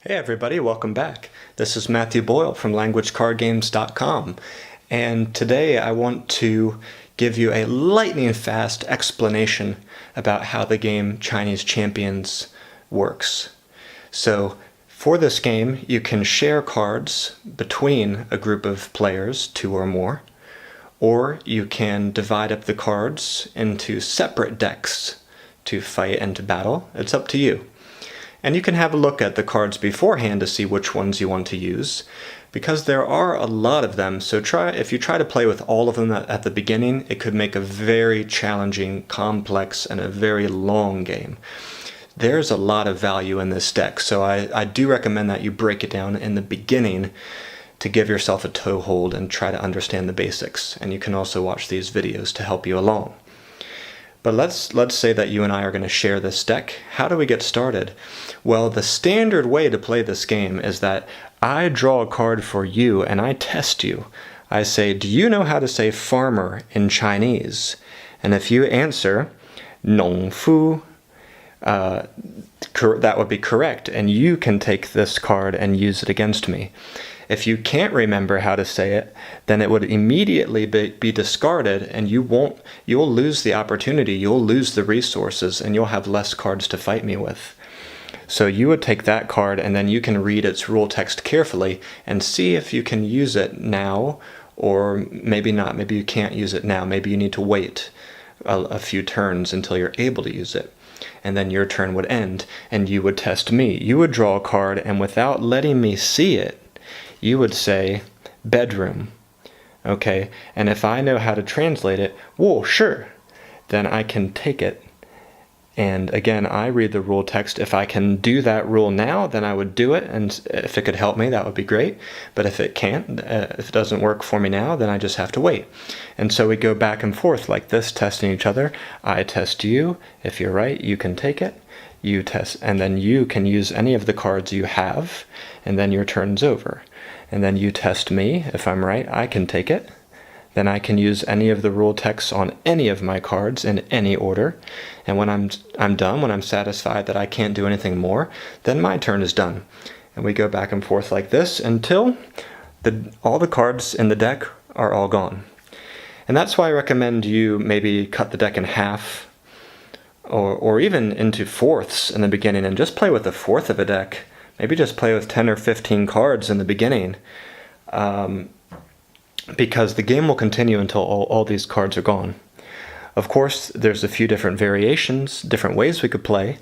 Hey everybody, welcome back. This is Matthew Boyle from languagecardgames.com, and today I want to give you a lightning fast explanation about how the game Chinese Champions works. So for this game you can share cards between a group of players, 2 or more, or you can divide up the cards into separate decks to fight and to battle. It's up to you. And you can have a look at the cards beforehand to see which ones you want to use, because there are a lot of them. So if you try to play with all of them at the beginning, it could make a very challenging, complex, and a very long game. There's a lot of value in this deck, so I do recommend that you break it down in the beginning to give yourself a toehold and try to understand the basics. And you can also watch these videos to help you along. But let's say that you and I are going to share this deck. How do we get started? Well, the standard way to play this game is that I draw a card for you and I test you. I say, do you know how to say farmer in Chinese? And if you answer, 农夫, that would be correct, and you can take this card and use it against me. If you can't remember how to say it, then it would immediately be discarded, and you'll lose the opportunity, you'll lose the resources, and you'll have less cards to fight me with. So you would take that card, and then you can read its rule text carefully and see if you can use it now, or maybe not. Maybe you can't use it now. Maybe you need to wait a few turns until you're able to use it. And then your turn would end, and you would test me. You would draw a card, and without letting me see it, you would say bedroom. Okay, and if I know how to translate it, 我是, then I can take it. And again, I read the rule text. If I can do that rule now, then I would do it, and if it could help me, that would be great. But if it can't, if it doesn't work for me now, then I just have to wait. And so we go back and forth like this, testing each other. I test you. If you're right, you can take it. You test, and then you can use any of the cards you have, and then your turn's over. And then you test me. If I'm right, I can take it. Then I can use any of the rule texts on any of my cards in any order. And when I'm done, when I'm satisfied that I can't do anything more, then my turn is done. And we go back and forth like this until all the cards in the deck are all gone. And that's why I recommend you maybe cut the deck in half, or even into fourths in the beginning, and just play with a fourth of a deck. Maybe just play with 10 or 15 cards in the beginning, because the game will continue until all these cards are gone. Of course, there's a few different variations, different ways we could play.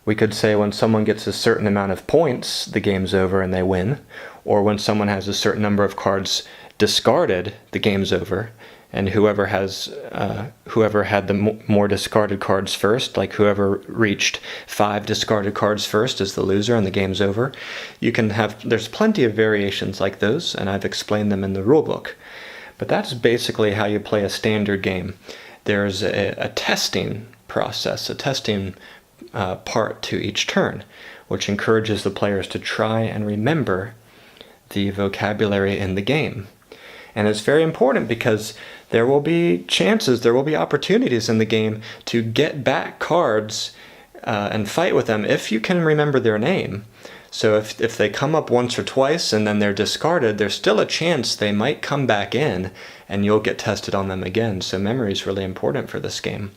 We could say when someone gets a certain amount of points, the game's over and they win. Or when someone has a certain number of cards discarded, the game's over. And whoever had the more discarded cards first, like whoever reached 5 discarded cards first is the loser and the game's over. There's plenty of variations like those, and I've explained them in the rulebook. But that's basically how you play a standard game. There's a testing process, a testing part to each turn, which encourages the players to try and remember the vocabulary in the game. And it's very important because there will be chances, there will be opportunities in the game to get back cards and fight with them if you can remember their name. So if they come up once or twice and then they're discarded, there's still a chance they might come back in and you'll get tested on them again. So memory is really important for this game.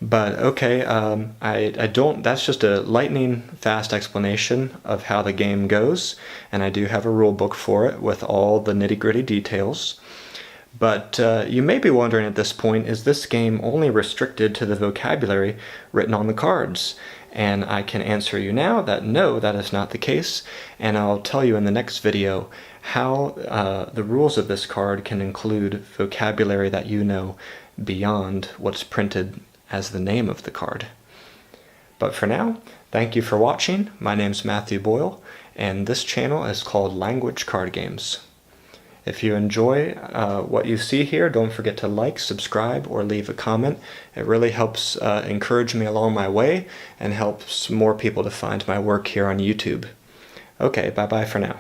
But okay, that's just a lightning fast explanation of how the game goes, and I do have a rule book for it with all the nitty-gritty details. But you may be wondering at this point, is this game only restricted to the vocabulary written on the cards? And I can answer you now that no, that is not the case, and I'll tell you in the next video how the rules of this card can include vocabulary that you know beyond what's printed as the name of the card. But for now, thank you for watching. My name's Matthew Boyle, and this channel is called Language Card Games. If you enjoy what you see here, don't forget to like, subscribe, or leave a comment. It really helps encourage me along my way and helps more people to find my work here on YouTube. Okay, bye-bye for now.